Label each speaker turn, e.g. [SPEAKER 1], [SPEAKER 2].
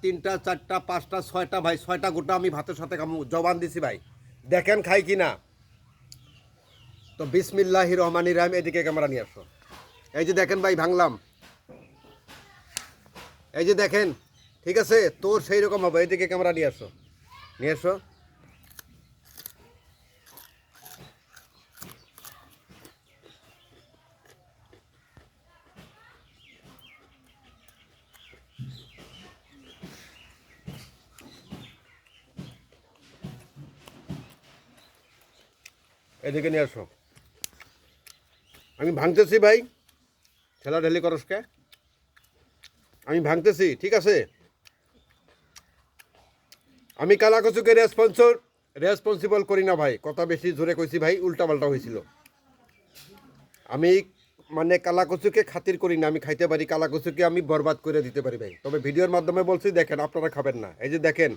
[SPEAKER 1] তিনটা চারটা পাঁচটা ছয়টা ভাই, ছয়টা গোটা আমি ভাতের সাথে জবান দিছি ভাই, দেখেন খাই কি না। তো বিসমিল্লাহির রহমানির রহিম, এদিকে ক্যামেরা নিয়ে আসো। এই যে দেখেন ভাই, ভাঙলাম, এই যে দেখেন, ঠিক আছে, তোর সেই রকম হবে। এইদিকে ক্যামেরা নিয়ে আসো, নিয়ে এসো। এদিকে নিয়ে আসো। আমি ভাঙতেছি ভাই, ঠেলাঠেলি করসকে, আমি ভাঙতেছি, ঠিক আছে। আমি কালাকচুকে রেসপন্সিবল করি না ভাই, কথা বেশি জোরে কইছি ভাই, উল্টাপাল্টা হয়েছিল। আমি মানে কালাকচুকে খাতির করি না, আমি খাইতে পারি কালাকচুকে, আমি বরবাদ করে দিতে পারি ভাই। তবে ভিডিওর মাধ্যমে বলছি, দেখেন আপনারা খাবেন না। এই যে দেখেন,